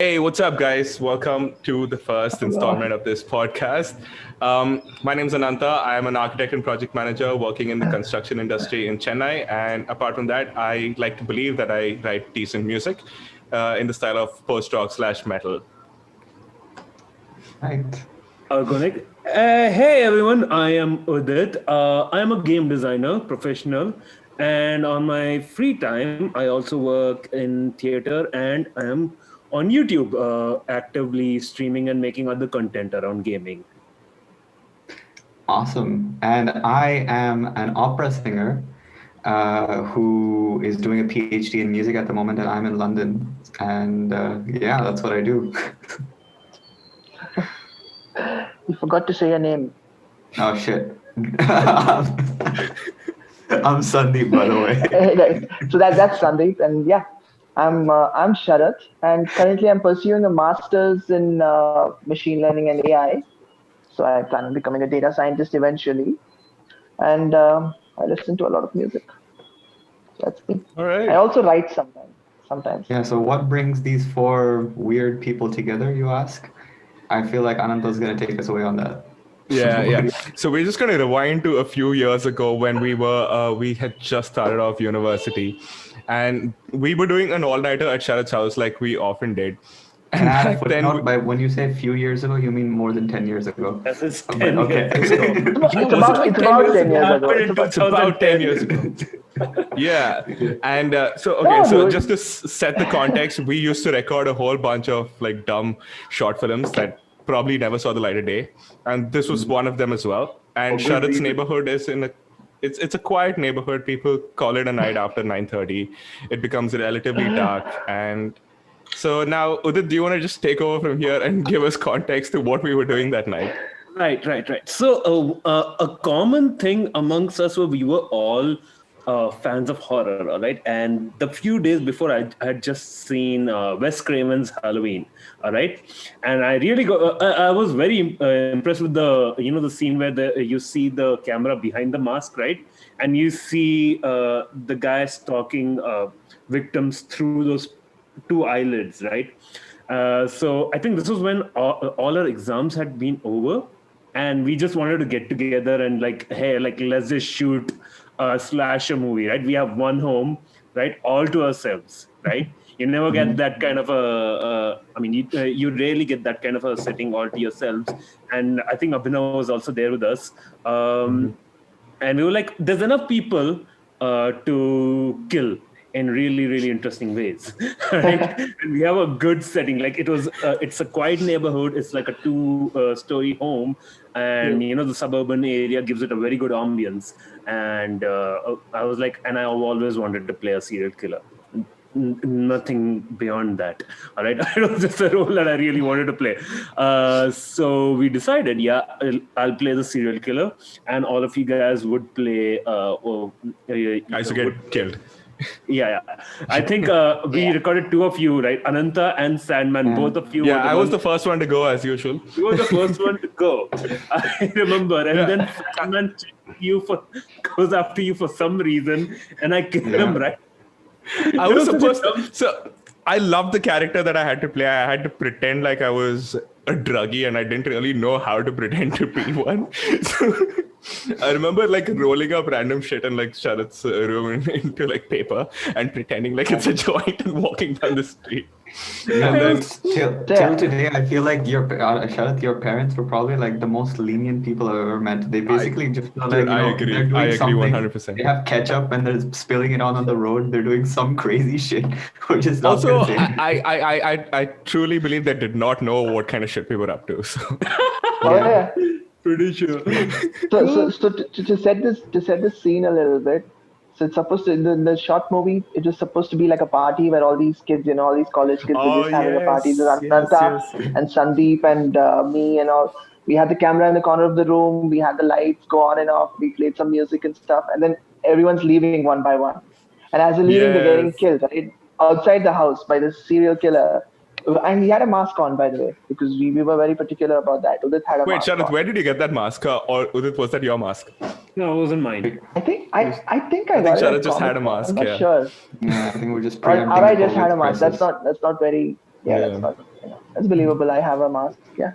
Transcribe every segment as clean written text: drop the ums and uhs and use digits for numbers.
Hey, what's up, guys? Welcome to the first installment of this podcast. My name is Ananta. I am an architect and project manager working in the construction industry in Chennai. And apart from that, I like to believe that I write decent music in the style of post-rock slash metal. Right. Organic. Hey everyone, I am Udit. I am a game designer, professional, and on my free time, I also work in theater and I am on YouTube, actively streaming and making other content around gaming. Awesome. And I am an opera singer who is doing a PhD in music at the moment, and I'm in London. And yeah, that's what I do. You forgot to say your name. Oh, shit. I'm Sandeep, by the way. So that's Sandeep, and yeah, I'm Sharath, and currently I'm pursuing a master's in machine learning and AI. So I plan on becoming a data scientist eventually, and I listen to a lot of music. So that's me. All right. I also write sometimes. Yeah, so what brings these four weird people together, you ask? I feel like Ananta's going to take us away on that. Yeah. So we're just going to rewind to a few years ago when we had just started off university, and we were doing an all-nighter at Sharath's house like we often did. And I have footnote, by when you say a few years ago, you mean more than 10 years ago. Yes, it's 10 Okay. years ago. It's about 10 years ago. It's about 10 years ago. Yeah. And so just to set the context, we used to record a whole bunch of like dumb short films that probably never saw the light of day. And this was one of them as well. And Sharath's neighborhood is it's a quiet neighborhood. People call it a night after 9:30. It becomes relatively dark. And so now, Udit, do you want to just take over from here and give us context to what we were doing that night? Right. So a common thing amongst us we were all fans of horror, all right? And the few days before, I had just seen Wes Craven's Halloween, all right? And I really I was very impressed with the scene where you see the camera behind the mask, right? And you see the guy stalking victims through those two eyelids, right? So I think this was when all our exams had been over, and we just wanted to get together and let's just shoot a slasher movie, right? We have one home, right? All to ourselves, right? You never get that kind of you rarely get that kind of a setting all to yourselves. And I think Abhinav was also there with us. And we were like, there's enough people to kill in really, really interesting ways, right? And we have a good setting. Like it's a quiet neighborhood. It's like a two-story home, and the suburban area gives it a very good ambience. And I was like, and I always wanted to play a serial killer. Nothing beyond that. All right, it was just a role that I really wanted to play. So we decided, I'll play the serial killer, and all of you guys would play. I used to get killed. Yeah. I think we recorded two of you, right? Ananta and Sandman, both of you. Yeah, I was the first one to go as usual. You were the first one to go. I remember. And then Sandman goes after you for some reason, and I killed him, right? I was supposed to. So I loved the character that I had to play. I had to pretend like I was a druggie, and I didn't really know how to pretend to be one. So I remember like rolling up random shit in like Sharath's room into like paper and pretending like it's a joint and walking down the street. And then till today, I feel like Sharath, your parents were probably like the most lenient people I've ever met. They basically just feel like I agree. they're doing I agree something. 100%. They have ketchup and they're spilling it on the road. They're doing some crazy shit, which is not Also, gonna say. I truly believe they did not know what kind of shit we were up to. So Yeah. pretty sure. So to set this scene a little bit. So it's supposed to, in the short movie, it was supposed to be like a party where all these kids, all these college kids were just having a party. There's Ananta and Sandeep and me and all. We had the camera in the corner of the room. We had the lights go on and off. We played some music and stuff. And then everyone's leaving one by one. And as they're leaving, they're getting killed, right? Outside the house by this serial killer. And he had a mask on, by the way, because we were very particular about that. Udit had a Wait, mask Sharath, on. where did you get that mask? Or Udit, was that your mask? No, it wasn't mine. I think I got I think it. Sharath just had a mask. I'm not Yeah. sure. Yeah, I think we're just Or preempting I the just had a COVID mask. crisis. That's not very. Yeah, that's not. It's believable. I have a mask. Yeah.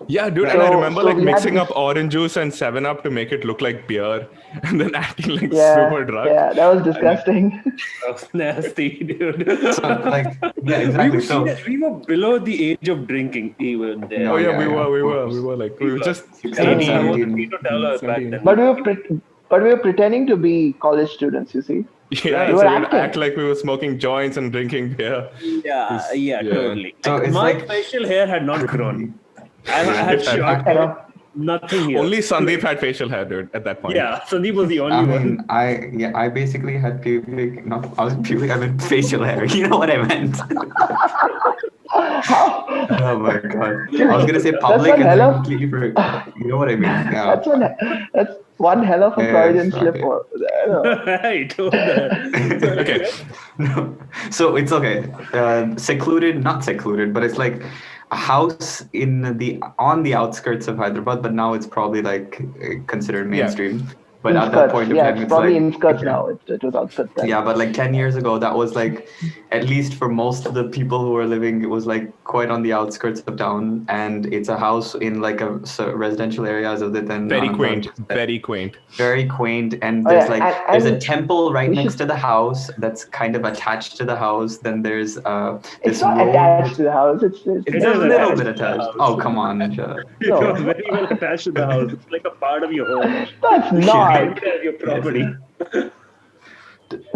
Yeah, dude, and I So- remember so like we had mixing this- up orange juice and 7-Up to make it look like beer, and then acting like Yeah. super drunk. Yeah, that was disgusting. That was nasty, dude. So, like, yeah, exactly. So, we were below the age of drinking even there. Oh yeah, yeah, we yeah, were, of we course. were like we were just 16, 18. 17. Tito tell us back then. but we were pretending to be college students. You see. Yeah, We so were we'd acting. act like we were smoking joints and drinking beer. Yeah, Yeah. totally. So it's my like- facial hair had not grown. I had Yeah. short I hair, know. nothing here. Only Sandeep had facial hair, dude, at that point. Yeah, Sandeep was the only I one. mean, I basically had pubic, I meant facial hair. You know what I meant? Oh my god. I was gonna say public one and hell then I of- completely forgot. You know what I mean? Yeah. That's one hell of a Yeah, Freudian sorry. slip. I know. I told her. Okay. No. So it's okay. Secluded, not secluded, but it's like a house on the outskirts of Hyderabad, but now it's probably like considered mainstream. But at that Inskirts. point of Yeah, time, it's it's probably like inskirts now. It was outskirts then. yeah, but like 10 years ago, that was like, at least for most of the people who were living, it was like quite on the outskirts of town. And it's a house in like a residential area as of then. Very quaint. Very quaint. Very quaint. And Oh, there's yeah, like, and there's a temple right we next should- to the house that's kind of attached to the house. Then there's It's this not road. attached to the house. It's It's It a is little attached bit to the attached. house. Oh, come on. Shut up. It was very well attached to the house. It's like a part of your home. That's not. Your property.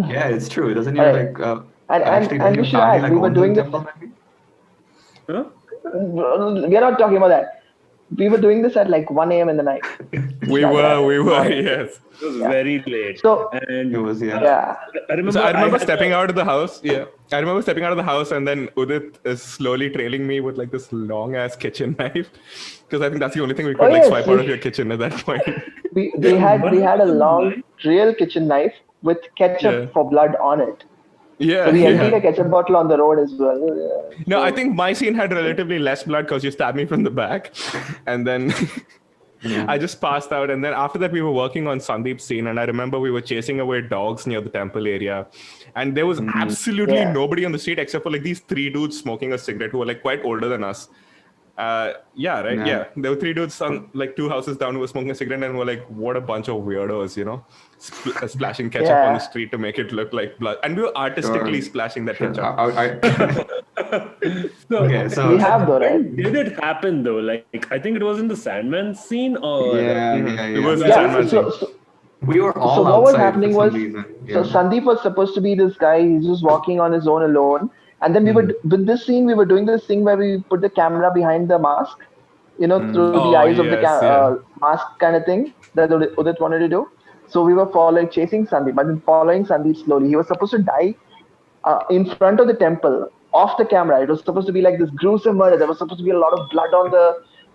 Yeah, it's true. Doesn't your Alright. like And actually and doesn't we your should family add, like we were own the doing this. temple maybe? Huh? We're not talking about that. We were doing this at like 1 a.m. in the night. We were, yes. It was very late. So- and It was, yeah. Yeah. I remember, So I remember had stepping a- out of the house. Yeah. I remember stepping out of the house and then Udit is slowly trailing me with like this long ass kitchen knife. Because I think that's the only thing we could Oh, like yes, swipe out of we- your kitchen at that point. We had a long real kitchen knife with ketchup Yeah. for blood on it. Yeah. So we emptied yeah. a ketchup bottle on the road as well. Yeah. No, I think my scene had relatively less blood because you stabbed me from the back. And then I just passed out. And then after that, we were working on Sandeep's scene. And I remember we were chasing away dogs near the temple area. And there was absolutely Yeah. nobody on the street except for like these 3 dudes smoking a cigarette who were like quite older than us. Yeah, right. Yeah. Yeah. There were 3 dudes on like 2 houses down who were smoking a cigarette and were like, what a bunch of weirdos, you know, splashing ketchup on the Yeah. street to make it look like blood. And we were artistically Sure. splashing that Sure. ketchup. No, Okay, so We have though, right? Did it happen though? Like I think it was in the Sandman scene or yeah, Mhm. yeah, It was yeah. in Yeah. Sandman So, scene. We were all so what was outside happening for was, some reason. so Yeah. Sandeep was supposed to be this guy. He's just walking on his own alone. And then we were with this scene. We were doing this thing where we put the camera behind the mask, you know, through Oh, the eyes of the yes, yeah. mask kind of thing that Udit wanted to do. So we were chasing Sandeep, but then following Sandeep slowly. He was supposed to die in front of the temple, off the camera. It was supposed to be like this gruesome murder. There was supposed to be a lot of blood on the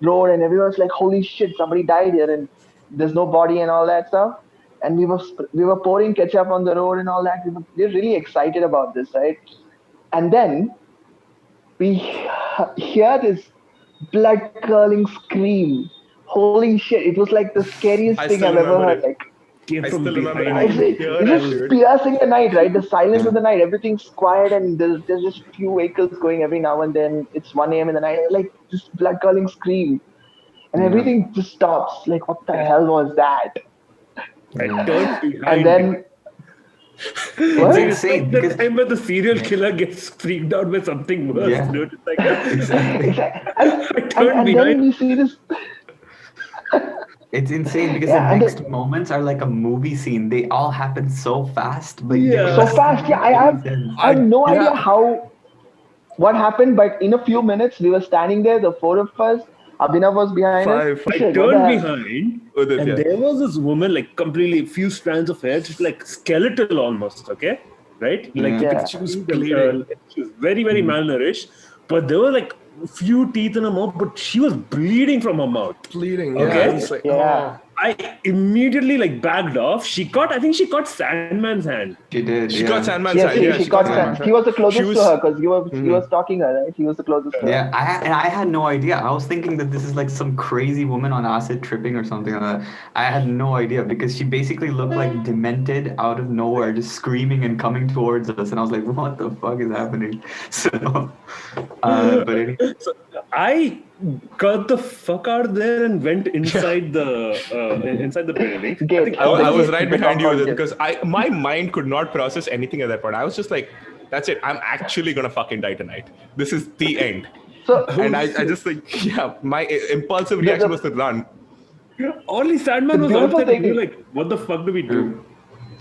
road, and everyone was like, "Holy shit, somebody died here!" And there's no body and all that stuff. And we were pouring ketchup on the road and all that. We were really excited about this, right? And then we hear this blood curdling scream. Holy shit! It was like the scariest I thing still I've ever remember heard. it. Like. came I from still remember behind. it. It's just piercing the night, right? The silence of the night. Everything's quiet, and there's just few vehicles going every now and then. It's 1 a.m. in the night, like this blood curdling scream, and everything just stops. Like, what the hell was that? I turned behind. And then It's What? insane the because time where the serial killer gets freaked out by something worse, Yeah. dude. It's like, and, turned and behind. then we see this. it's insane because Yeah, the and next moments are like a movie scene. They all happen so fast, but Yeah. So fast, yeah. I have no idea what happened, but in a few minutes we were standing there, the 4 of us. Abhinav was behind us. Five. I Shit, what the turned hell? behind, Udit, and yeah. there was this woman, like completely few strands of hair, just like skeletal almost. Okay, right? Like you Yeah. could see bleeding. she was very, very malnourished, but there were like few teeth in her mouth, but she was bleeding from her mouth. Bleeding. Okay. It's like, Yeah. I immediately backed off. I think she caught Sandman's hand. She did. She yeah. got Sandman's Yes, side. Yeah, she got Sandman's Sam. side. He was the closest She was- to her because he was stalking her, right? He was the closest to her. Yeah, I had no idea. I was thinking that this is like some crazy woman on acid tripping or something like that. I had no idea because she basically looked like demented out of nowhere, just screaming and coming towards us, and I was like, "What the fuck is happening?" So, but anyway, So I got the fuck out of there and went inside the building. Gate. I think I was Yeah, right the behind you compound because my mind could not process anything at that point. I was just like, that's it. I'm actually gonna fucking die tonight. This is the end. So And I just like, yeah, my impulsive reaction was to run. only Sandman The was out beautiful there. And we thing were like, what the fuck do we do?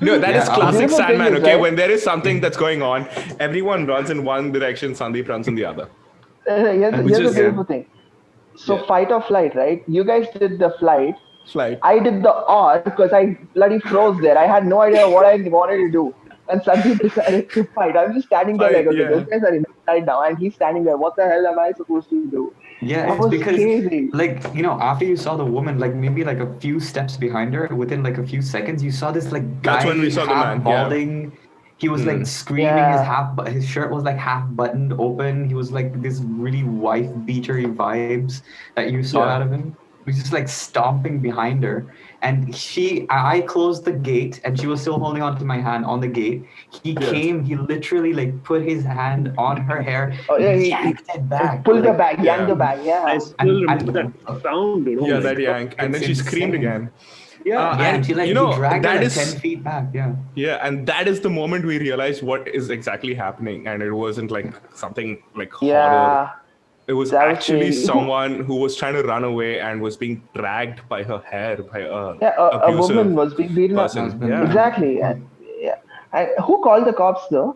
No, that is Yeah, classic beautiful thing Sandman, is, okay? right? When there is something that's going on, everyone runs in one direction, Sandeep runs in the other. here's Which the is- beautiful thing. So Yeah. fight or flight, right? You guys did the flight. Flight. I did the or because I bloody froze there. I had no idea what I wanted to do. And Sandeep decided to fight. I'm just standing there Fight, like, okay, yeah. those guys are inside now. And he's standing there. What the hell am I supposed to do? yeah, That it's was because crazy. like after you saw the woman, like maybe like a few steps behind her, within like a few seconds, you saw this like guy That's when we saw the half man, yeah. balding. He was like screaming. Yeah. His shirt was like half buttoned open. He was like this really wife beatery vibes that you saw Yeah. out of him. He was just like stomping behind her, and I closed the gate, and she was still holding onto my hand on the gate. He came. He literally like put his hand on her hair, Oh, yeah, he yanked it back, pulled her like, back, yanked yeah. her back. I Yeah. still And- remember that sound, dude. Oh Yeah, my that God. yank. And then It's she screamed insane. again. Yeah. Yeah, and she like you know, he dragged her that like is- 10 feet back. Yeah. Yeah, and that is the moment we realized what is exactly happening. And it wasn't like something like horror. Yeah. It was That was actually crazy. someone who was trying to run away and was being dragged by her hair by a Yeah, a abusive woman was being beaten up. person. Husband. Yeah. Exactly. And, yeah. And who called the cops though?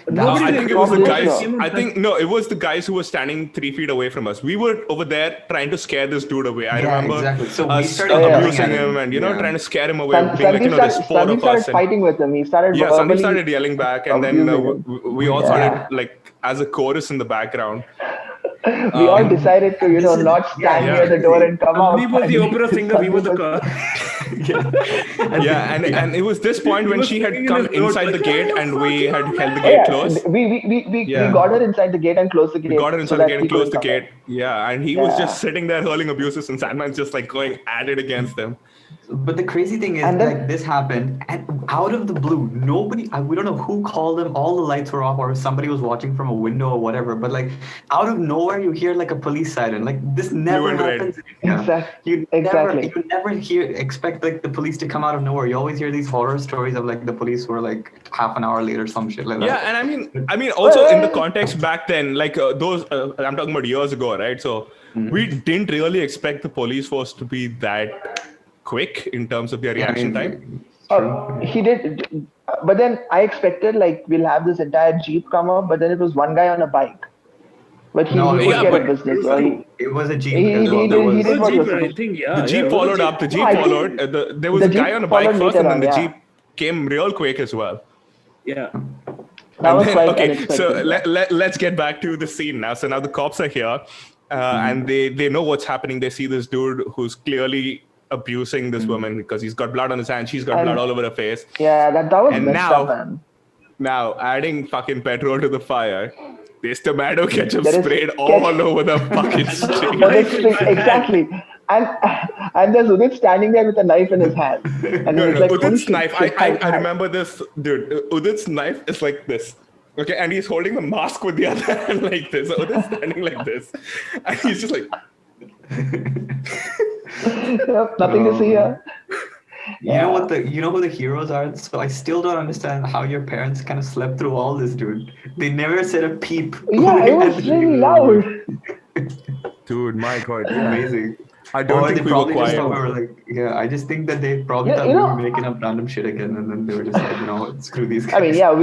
Nobody I did. think it was the Nobody guys. did. I think no, it was the guys who were standing 3 feet away from us. We were over there trying to scare this dude away. I Yeah, remember exactly. So we us started yelling abusing at him him. and Yeah. trying to scare him away, being like, Sandeep there's four Sandeep of started us. And, fighting with him. He started yeah, Sandeep verbally- started yelling back, and then abusing him. we all Yeah. started like as a chorus in the background. we all decided to, this is- not stand yeah. near the door and come out. We were the opera singer, we were the car. Yeah, and it was this point when was she had singing come his note inside the like, gate "Oh, and we had held the Yeah, gate closed. we Yeah. got her inside the gate and closed the gate. We got her so inside the that gate he and closed the couldn't come gate. Yeah, and he was Yeah. just sitting there hurling abuses, and Sandman's just like going at it against them. But the crazy thing is, And then- like, this happened, and out of the blue, we don't know who called them. All the lights were off, or somebody was watching from a window or whatever. But like, out of nowhere, you hear like a police siren. Like this never and red. happens. in India. Exactly. You never expect like the police to come out of nowhere. You always hear these horror stories of like the police were like half an hour later, some shit like that. Yeah, and I mean, also in the context back then, like those, I'm talking about years ago, right? So we didn't really expect the police force to be that quick in terms of their Yeah, I reaction mean, time. He did, but then I expected like we'll have this entire jeep come up, but then it was one guy on a bike. But he No, took yeah, care but of business. So It was a jeep. He- as he well. did- There he was- did what was I supposed think, yeah. The jeep yeah, followed up. The jeep I think followed. There was the a guy jeep on a bike followed first, and later then the on, yeah. jeep came real quick as well. Yeah. that was And then- quite okay, unexpected. so let's get back to the scene now. So now the cops are here, and they know what's happening. They see this dude who's clearly abusing this woman because he's got blood on his hands. She's got And- blood all over her face. Yeah, that was And messed now- up, man. Now, adding fucking petrol to the fire, this tomato ketchup There is sprayed ketchup. all over the fucking street. But it's exactly. And there's Udit standing there with a knife in his hand. And No, he's no, like, holy Udit's shit, knife. shit, I remember this, dude. Udit's knife is like this. Okay, and he's holding the mask with the other hand like this. So Udit's standing like this. And he's just like, Yep, nothing to see here. You know what you know who the heroes are? So I still don't understand how your parents kind of slept through all this, dude. They never said a peep. Yeah, it was really loud. dude, my God. Amazing. I don't Or think they we were probably just quiet. thought we were like, yeah, I just think that they probably Yeah, thought you we know- were making up random shit again, and then they were just like, you know what, screw these guys. I mean, yeah,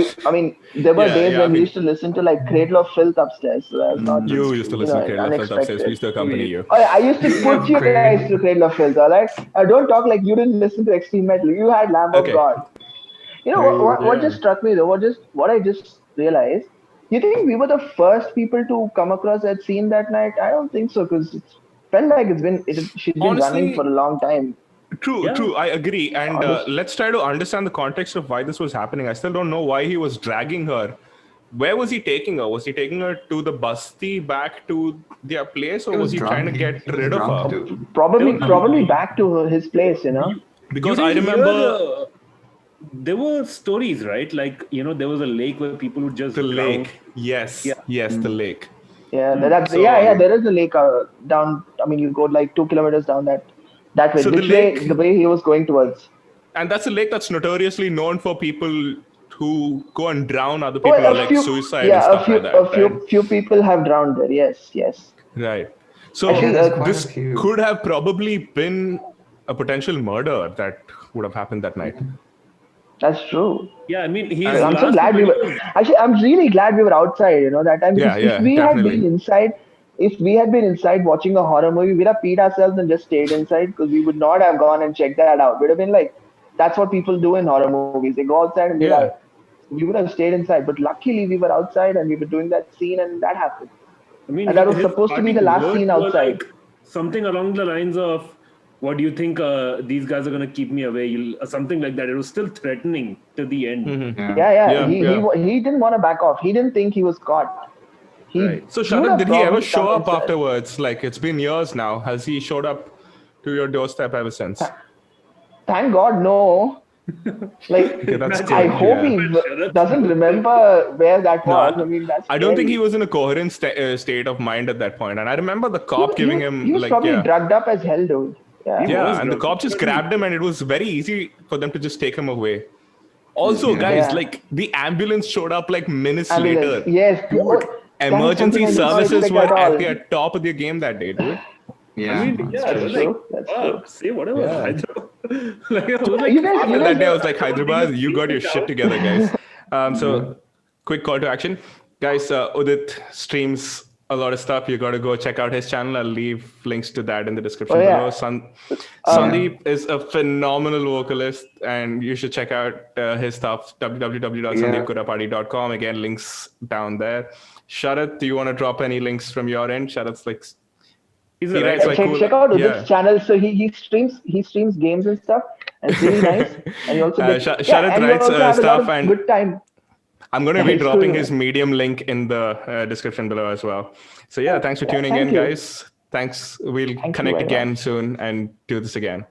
there were Yeah, days yeah, when I we mean- used to listen to like Cradle of Filth upstairs. So that's not You used to listen to Cradle of Filth upstairs. unexpected. We used to accompany you. Oh, yeah, I used to put you Great. guys to Cradle of Filth, alright? Don't talk like you didn't listen to extreme metal. You had Lamb Okay. of God. You know what Yeah. just struck me though? What I just realized. You think we were the first people to come across that scene that night? I don't think so, because it felt like she's been Honestly, running for a long time. True, Yeah. true. I agree. And let's try to understand the context of why this was happening. I still don't know why he was dragging her. Where was he taking her? Was he taking her to the basti back to their place, or He was was he drunk. trying to get He was rid of drunk her? too. Probably back to his place, you know. Because You I didn't remember hear, there were stories, right? Like, there was a lake where people would just the drown. lake. Yes, Yeah. yes, the lake. Yeah, that's So- yeah. There is a lake down. I mean, you go like 2 kilometers down that way. So the Which way? lake- The way he was going towards. And that's a lake that's notoriously known for people who go and drown other people Well, or like suicide and yeah, stuff like that. a few right? few people have drowned there. Yes, yes. Right. So Actually, there's quite this a few. could have probably been a potential murder that would have happened that night. That's true. Yeah, I mean, he's I'm so glad we were. Actually, I'm really glad we were outside. You know that time. Yeah, Because yeah, if we had definitely. been inside, if we had been inside watching a horror movie, we'd have peed ourselves and just stayed inside because we would not have gone and checked that out. We'd have been like, that's what people do in horror movies. They go outside and they Yeah. die. We would have stayed inside, but luckily we were outside and we were doing that scene, and that happened. I mean, And that was his supposed to be the parting last words scene were outside. like something along the lines of, "What do you think? These guys are gonna keep me away?" Something like that. It was still threatening to the end. Mm-hmm. Yeah. Yeah. He didn't want to back off. He didn't think he was caught. He, Right. So he would Sharad, have did he ever probably show come up inside. afterwards? Like it's been years now. Has he showed up to your doorstep ever since? Thank God, no. Like, Okay, that's Imagine. I good, hope yeah. he doesn't remember where that was. I mean, that's. I don't think he scary. was in a coherent state of mind at that point. And I remember the He cop was- giving he, him He was like probably yeah. drugged up as hell, dude. Yeah. Yeah, and the drugged. cop just grabbed him, and it was very easy for them to just take him away. Also, guys, Yeah. like the ambulance showed up like minutes Ambulance. later. Yes. Dude, Oh, that is emergency something I did not services expect were at all. at their top of their game that day, dude. Yeah, I mean, that's yeah, true. it was true. like, That's fuck, say whatever. Yeah. I don't, like, I was like, You guys, After that day, I was like, How do Hyderabad, you you got your figure it shit out? together, guys. So, quick call to action. Guys, Udit streams a lot of stuff. You got to go check out his channel. I'll leave links to that in the description Oh, yeah. below. Sandeep is a phenomenal vocalist, and you should check out his stuff, www.sandeepkurapadi.com. Again, links down there. Sharath, do you want to drop any links from your end? Sharath's like, he's he a writes writer. like check out yeah. this channel. So he streams games and stuff, and it's really nice. And he also gets, Sharath and he writes, also have a lot stuff of and- good time. I'm going to Yeah, be it's dropping cool. his Medium link in the description below as well. So yeah, thanks for tuning thank in, you. guys. Thanks. We'll Thank you connect very again much. soon and do this again.